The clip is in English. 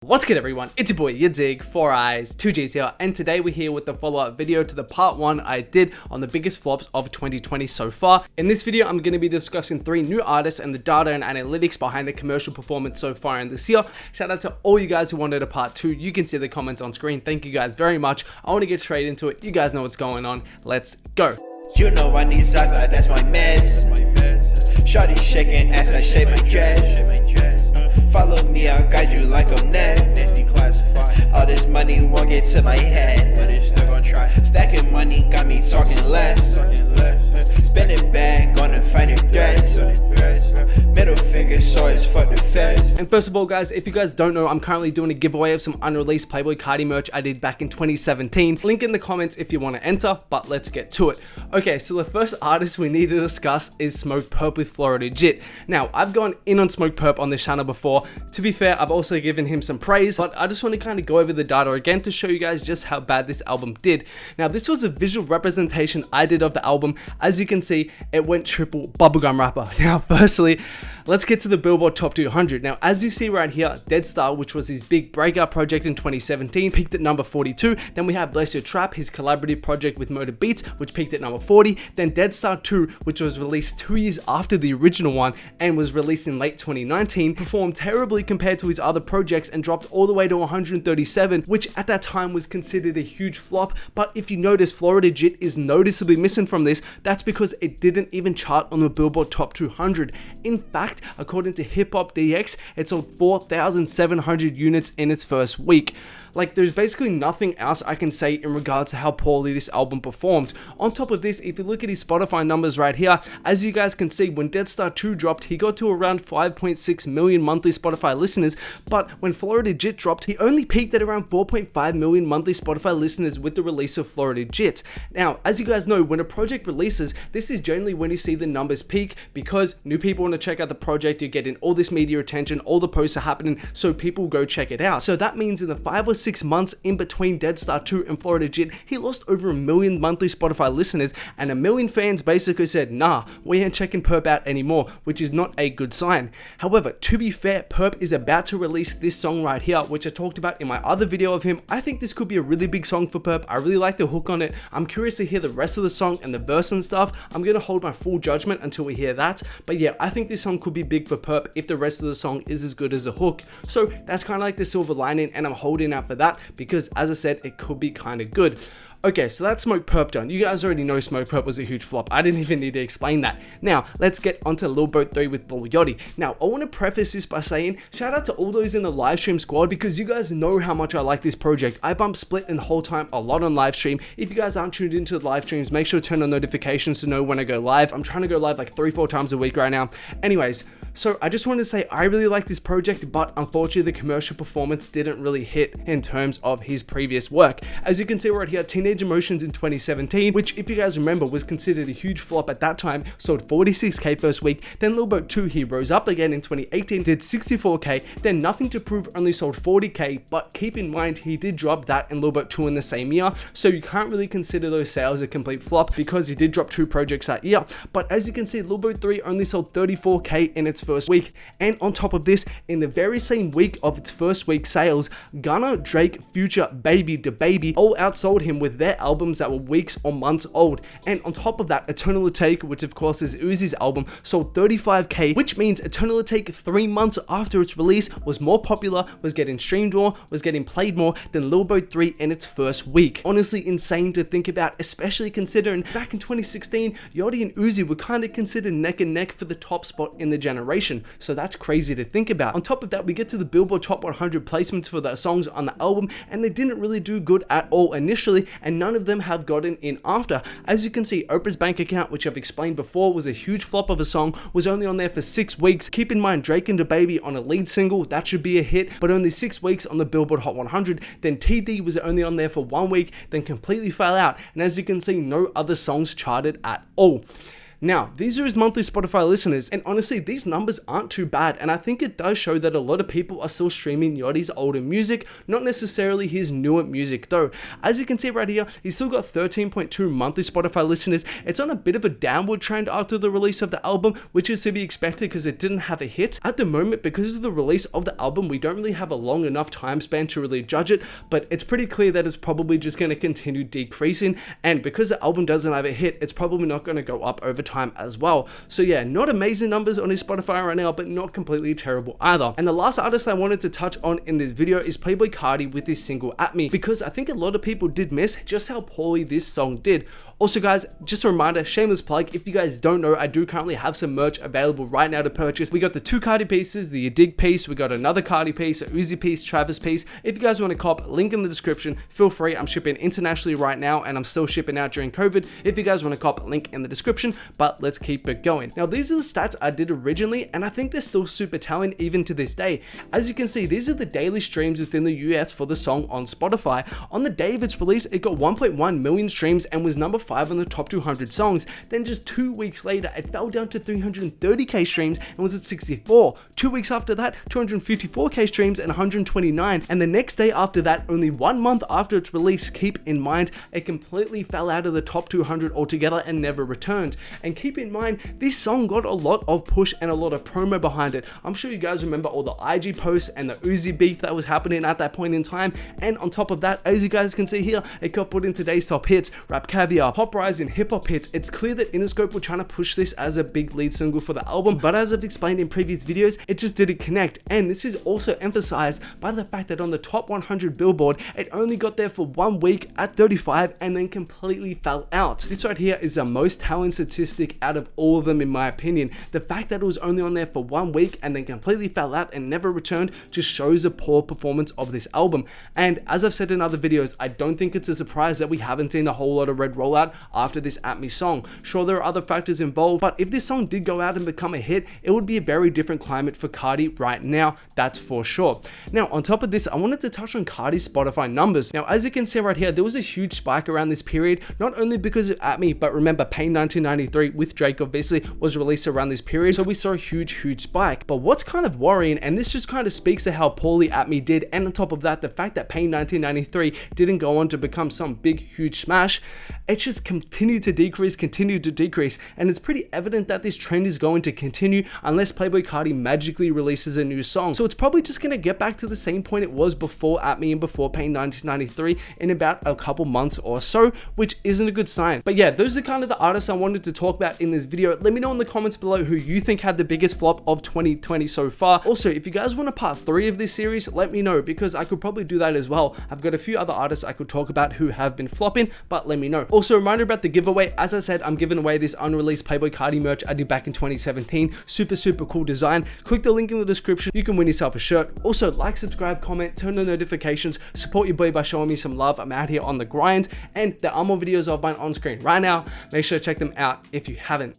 What's good everyone, it's your boy yadiiiigg, 4 eyes, 2 G's here, and today we're here with the follow-up video to the part 1 I did on the biggest flops of 2020 so far. In this video, I'm going to be discussing 3 new artists and the data and analytics behind the commercial performance so far in this year. Shout out to all you guys who wanted a part 2, you can see the comments on screen, thank you guys very much. I want to get straight into it, you guys know what's going on, let's go. You know I need Zaza, that's my meds. Shawty shaking ass, I shake my dress. Follow me, I'll guide you like I'm Ned. All this money won't get to my head, but it's still gonna try. Stacking money got me talking less. Spending bag, gonna find a dress. Middle finger, so it's fuck the feds. And first of all guys, if you guys don't know, I'm currently doing a giveaway of some unreleased Playboi Carti merch I did back in 2017. Link in the comments if you want to enter, but let's get to it. Okay, so the first artist we need to discuss is Smokepurpp with Florida Jit. Now, I've gone in on Smokepurpp on this channel before. To be fair, I've also given him some praise, but I just want to kind of go over the data again to show you guys just how bad this album did. Now, this was a visual representation I did of the album. As you can see, it went triple bubblegum rapper. Now, firstly, let's get to the Billboard Top 200. Now, as you see right here, Dead Star, which was his big breakout project in 2017, peaked at number 42. Then we have Bless Your Trap, his collaborative project with Motor Beats, which peaked at number 40. Then Dead Star 2, which was released 2 years after the original one and was released in late 2019, performed terribly compared to his other projects and dropped all the way to 137, which at that time was considered a huge flop. But if you notice, Florida Jit is noticeably missing from this. That's because it didn't even chart on the Billboard Top 200. In fact, according to Hip Hop DX, it sold 4,700 units in its first week. Like, there's basically nothing else I can say in regards to how poorly this album performed. On top of this, if you look at his Spotify numbers right here, as you guys can see, when Dead Star 2 dropped, he got to around 5.6 million monthly Spotify listeners, but when Florida Jit dropped, he only peaked at around 4.5 million monthly Spotify listeners with the release of Florida Jit. Now, as you guys know, when a project releases, this is generally when you see the numbers peak because new people want to check out the project, you're getting all this media attention, all the posts are happening, so people go check it out. So that means in the 5 or 6 months in between Dead Star 2 and Florida Jit, he lost over 1 million monthly Spotify listeners, and 1 million fans basically said, nah, we ain't checking Purpp out anymore, which is not a good sign. However, to be fair, Purpp is about to release this song right here, which I talked about in my other video of him. I think this could be a really big song for Purpp. I really like the hook on it. I'm curious to hear the rest of the song and the verse and stuff. I'm gonna hold my full judgment until we hear that, but yeah, I think this song could be big for Purpp if the rest of the song is as good as the hook. So that's kind of like the silver lining, and I'm holding out for that because, as I said, it could be kind of good. Okay, so that's Smokepurpp done. You guys already know Smokepurpp was a huge flop. I didn't even need to explain that. Now, let's get onto Lil Boat 3 with Lil Yachty. Now, I want to preface this by saying, shout out to all those in the live stream squad because you guys know how much I like this project. I bump Split and Whole Time a lot on live stream. If you guys aren't tuned into the live streams, make sure to turn on notifications to know when I go live. I'm trying to go live like 3-4 times a week right now. Anyways, so I just wanted to say I really like this project, but unfortunately the commercial performance didn't really hit in terms of his previous work. As you can see right here, Teenage Emotions in 2017, which if you guys remember was considered a huge flop at that time, sold 46k first week. Then Lil Boat 2, he rose up again in 2018, did 64k. Then Nothing to Prove only sold 40k, but keep in mind he did drop that and Lil Boat 2 in the same year, so you can't really consider those sales a complete flop because he did drop 2 projects that year. But as you can see, Lil Boat 3 only sold 34k in its first week, and on top of this, in the very same week of its first week sales, Gunna, Drake, Future, Baby DaBaby all outsold him with their albums that were weeks or months old. And on top of that, Eternal Take, which of course is Uzi's album, sold 35k, which means Eternal Take 3 months after its release was more popular, was getting streamed more, was getting played more than Lil Boat 3 in its first week. Honestly insane to think about, especially considering back in 2016, Yachty and Uzi were kind of considered neck and neck for the top spot in the generation. So that's crazy to think about. On top of that, we get to the Billboard Top 100 placements for the songs on the album, and they didn't really do good at all initially, and none of them have gotten in after. As you can see, Oprah's Bank Account, which I've explained before was a huge flop of a song, was only on there for 6 weeks. Keep in mind, Drake and DaBaby on a lead single, that should be a hit, but only 6 weeks on the Billboard Hot 100. Then TD was only on there for 1 week, then completely fell out, and as you can see, no other songs charted at all. Now, these are his monthly Spotify listeners, and honestly, these numbers aren't too bad, and I think it does show that a lot of people are still streaming Yachty's older music, not necessarily his newer music though. As you can see right here, he's still got 13.2 monthly Spotify listeners. It's on a bit of a downward trend after the release of the album, which is to be expected because it didn't have a hit. At the moment, because of the release of the album, we don't really have a long enough time span to really judge it, but it's pretty clear that it's probably just going to continue decreasing, and because the album doesn't have a hit, it's probably not going to go up over time as well. So yeah, not amazing numbers on his Spotify right now, but not completely terrible either. And the last artist I wanted to touch on in this video is Playboi Carti with his single At Me, because I think a lot of people did miss just how poorly this song did. Also guys, just a reminder, shameless plug, if you guys don't know, I do currently have some merch available right now to purchase. We got the 2 Carti pieces, the yadiiiigg piece, we got another Carti piece, a Uzi piece, Travis piece. If you guys want to cop, link in the description, feel free. I'm shipping internationally right now, and I'm still shipping out during COVID. If you guys want to cop, link in the description, but let's keep it going. Now these are the stats I did originally, and I think they're still super telling even to this day. As you can see, these are the daily streams within the US for the song on Spotify. On the day of its release, it got 1.1 million streams and was number 5 on the top 200 songs. Then just 2 weeks later, it fell down to 330k streams and was at 64. 2 weeks after that, 254k streams and 129. And the next day after that, only 1 month after its release, keep in mind, it completely fell out of the top 200 altogether and never returned. And keep in mind, this song got a lot of push and a lot of promo behind it. I'm sure you guys remember all the IG posts and the Uzi beef that was happening at that point in time. And on top of that, as you guys can see here, it got put in today's top hits, Rap Caviar, Pop Rise, and Hip Hop hits. It's clear that Interscope were trying to push this as a big lead single for the album, but as I've explained in previous videos, it just didn't connect. And this is also emphasized by the fact that on the top 100 Billboard, it only got there for 1 week at 35 and then completely fell out. This right here is the most telling statistic out of all of them in my opinion. The fact that it was only on there for 1 week and then completely fell out and never returned just shows the poor performance of this album. And as I've said in other videos, I don't think it's a surprise that we haven't seen a Whole Lotta Red rollout after this At Me song. Sure, there are other factors involved, but if this song did go out and become a hit, it would be a very different climate for Carti right now, that's for sure. Now, on top of this, I wanted to touch on Carti's Spotify numbers. Now, as you can see right here, there was a huge spike around this period, not only because of At Me, but remember, Pain 1993 with Drake obviously was released around this period, so we saw a huge spike. But what's kind of worrying, and this just kind of speaks to how poorly At Me did, and on top of that, the fact that Pain 1993 didn't go on to become some big huge smash, it's just continued to decrease, and it's pretty evident that this trend is going to continue unless Playboi Carti magically releases a new song. So it's probably just going to get back to the same point it was before At Me and before Pain 1993 in about a couple months or so, which isn't a good sign. But yeah, those are kind of the artists I wanted to talk about in this video. Let me know in the comments below who you think had the biggest flop of 2020 so far. Also, if you guys want a part 3 of this series, let me know, because I could probably do that as well. I've got a few other artists I could talk about who have been flopping, but let me know. Also, a reminder about the giveaway. As I said, I'm giving away this unreleased Playboi Carti merch I did back in 2017. Super cool design. Click the link in the description. You can win yourself a shirt. Also, like, subscribe, comment, turn on notifications, support your boy by showing me some love. I'm out here on the grind, and there are more videos of mine on screen right now. Make sure to check them out if you haven't.